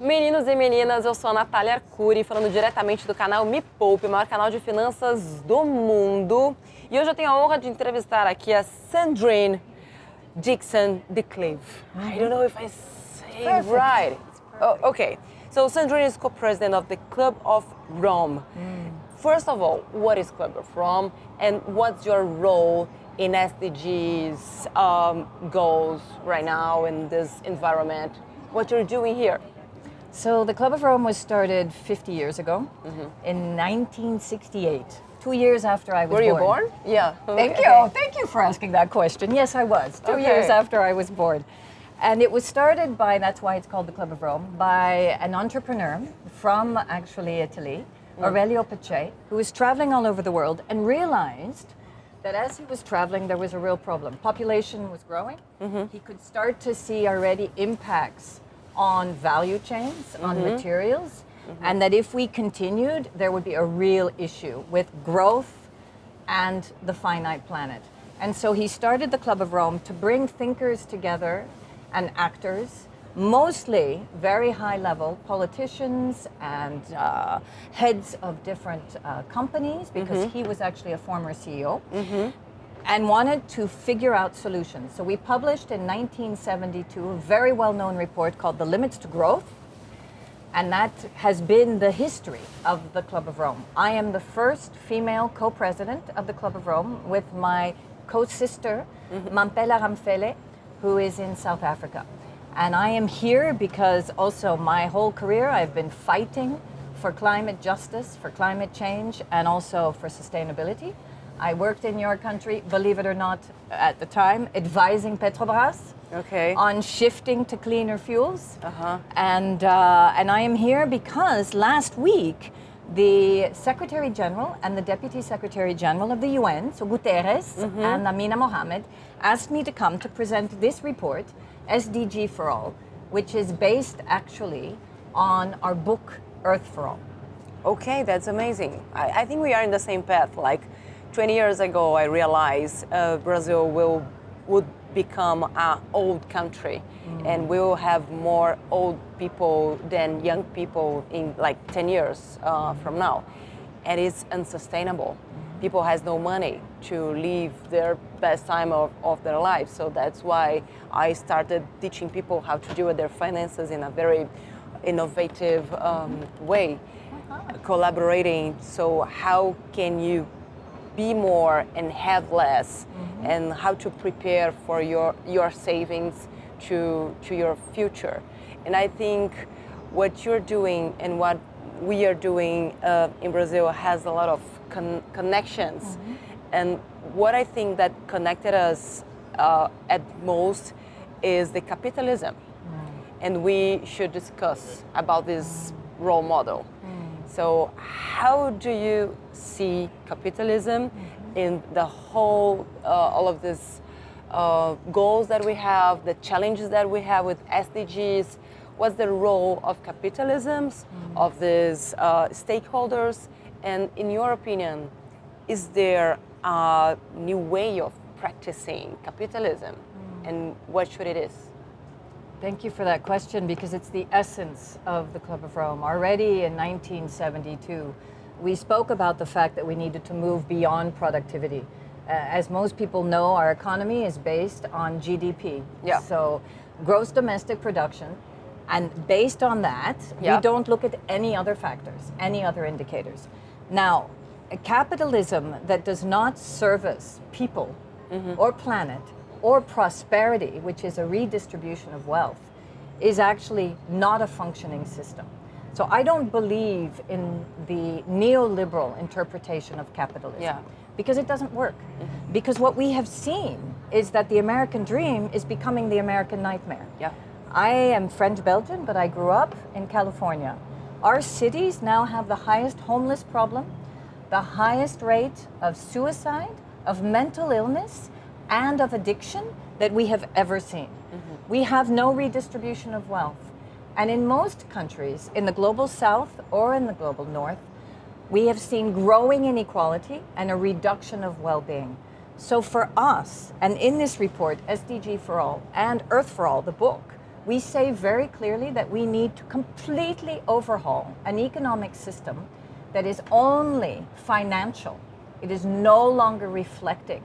Meninos e meninas, eu sou a Nathalia Arcuri, falando diretamente do canal Me Poupe, o maior canal de finanças do mundo. E hoje eu tenho a honra de entrevistar aqui a Sandrine Dixson-Declève. I don't know if I say it right. Oh, okay. So Sandrine is co-president of the Club of Rome. First of all, what is Club of Rome and what's your role in SDG's goals right now in this environment? What you're doing here? So the Club of Rome was started 50 years ago in 1968, 2 years after I was born. Were you born? Yeah. Thank you. Thank you for asking that question. Yes, I was. 2 years after I was born. And it was started by, that's why it's called the Club of Rome, by an entrepreneur from actually Italy, Aurelio Poupe, who was traveling all over the world and realized that as he was traveling, there was a real problem. Population was growing. He could start to see already impacts on value chains, on materials, and that if we continued, there would be a real issue with growth and the finite planet. And so he started the Club of Rome to bring thinkers together and actors, mostly very high level politicians and heads of different companies, because he was actually a former CEO. And wanted to figure out solutions. So we published in 1972 a very well-known report called The Limits to Growth, and that has been the history of the Club of Rome. I am the first female co-president of the Club of Rome with my co-sister, Mampela Ramfele, who is in South Africa. And I am here because also my whole career I've been fighting for climate justice, for climate change, and also for sustainability. I worked in your country, believe it or not, at the time, advising Petrobras on shifting to cleaner fuels. And I am here because last week, the Secretary General and the Deputy Secretary General of the UN, so Guterres and Amina Mohammed, asked me to come to present this report, SDG for All, which is based actually on our book, Earth for All. Okay, that's amazing. I think we are in the same path. Like 20 years ago, I realized Brazil would become an old country, and we will have more old people than young people in like 10 years from now, and it's unsustainable. People has no money to live their best time of their life, so that's why I started teaching people how to deal with their finances in a very innovative way, collaborating. So how can you be more and have less, and how to prepare for your savings to your future. And I think what you're doing and what we are doing in Brazil has a lot of connections. And what I think that connected us at most is the capitalism. And we should discuss about this role model. So how do you see capitalism in the whole, all of these goals that we have, the challenges that we have with SDGs? What's the role of capitalism, of these stakeholders? And in your opinion, is there a new way of practicing capitalism? And what should it is? Thank you for that question, because it's the essence of the Club of Rome. Already in 1972, we spoke about the fact that we needed to move beyond productivity. As most people know, our economy is based on GDP. So gross domestic production. And based on that, we don't look at any other factors, any other indicators. Now, a capitalism that does not service people or planet or prosperity, which is a redistribution of wealth, is actually not a functioning system. So I don't believe in the neoliberal interpretation of capitalism, because it doesn't work. Because what we have seen is that the American dream is becoming the American nightmare. I am French-Belgian, but I grew up in California. Our cities now have the highest homeless problem, the highest rate of suicide, of mental illness, and of addiction that we have ever seen. We have no redistribution of wealth. And in most countries, in the global south or in the global north, we have seen growing inequality and a reduction of well-being. So for us, and in this report, SDG for All and Earth for All, the book, we say very clearly that we need to completely overhaul an economic system that is only financial. It is no longer reflecting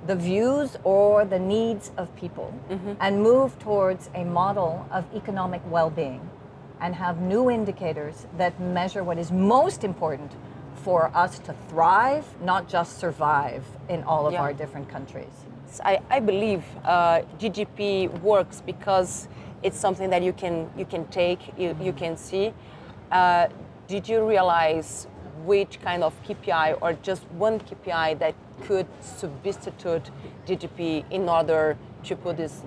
the views or the needs of people, and move towards a model of economic well-being and have new indicators that measure what is most important for us to thrive, not just survive in all of our different countries. I believe GDP works because it's something that you can take, you can see. Did you realize which kind of KPI or just one KPI that could substitute GDP in order to put this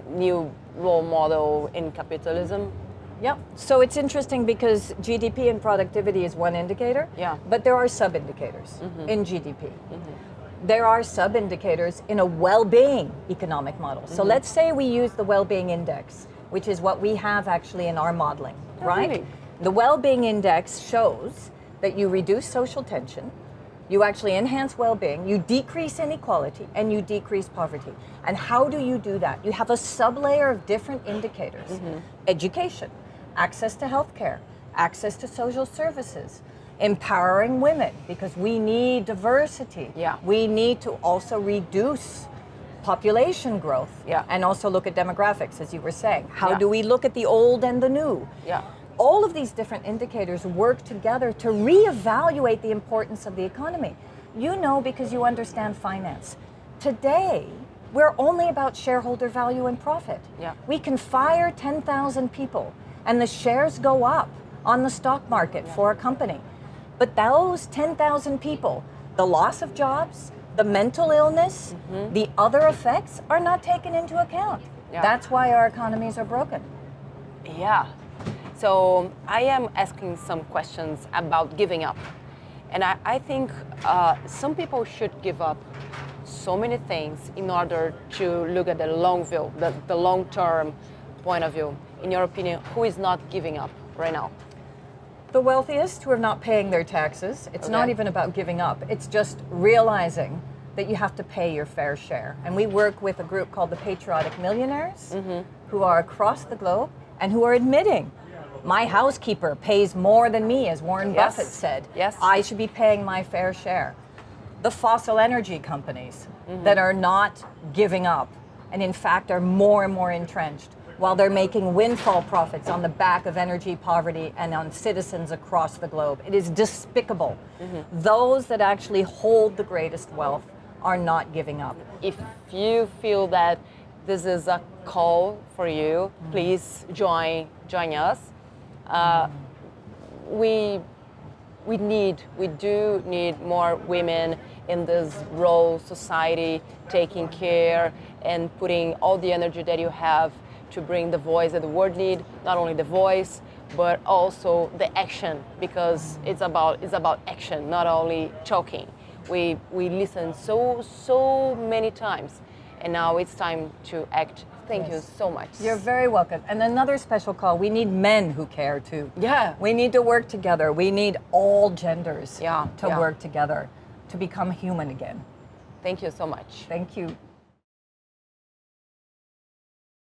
new role model in capitalism? Yeah, so it's interesting because GDP and productivity is one indicator, but there are sub-indicators in GDP. There are sub-indicators in a well-being economic model. So let's say we use the well-being index, which is what we have actually in our modeling, right? Really? The well-being index shows that you reduce social tension, you actually enhance well-being, you decrease inequality, and you decrease poverty. And how do you do that? You have a sub-layer of different indicators. Education, access to healthcare, access to social services, empowering women, because we need diversity. We need to also reduce population growth and also look at demographics, as you were saying. How do we look at the old and the new? All of these different indicators work together to reevaluate the importance of the economy. You know, because you understand finance. Today, we're only about shareholder value and profit. We can fire 10,000 people and the shares go up on the stock market for a company. But those 10,000 people, the loss of jobs, the mental illness, the other effects are not taken into account. That's why our economies are broken. So I am asking some questions about giving up. And I think some people should give up so many things in order to look at the long view, the long-term point of view. In your opinion, who is not giving up right now? The wealthiest who are not paying their taxes. It's not even about giving up. It's just realizing that you have to pay your fair share. And we work with a group called the Patriotic Millionaires who are across the globe and who are admitting, my housekeeper pays more than me, as Warren Buffett said. I should be paying my fair share. The fossil energy companies that are not giving up and in fact are more and more entrenched while they're making windfall profits on the back of energy poverty and on citizens across the globe. It is despicable. Those that actually hold the greatest wealth are not giving up. If you feel that this is a call for you, please join us. We do need more women in this role, society, taking care and putting all the energy that you have to bring the voice that the world need, not only the voice, but also the action, because it's about action, not only talking. We listen so many times, and now it's time to act. Thank you so much. You're very welcome. And another special call, we need men who care too. We need to work together. We need all genders to work together to become human again. Thank you so much. Thank you.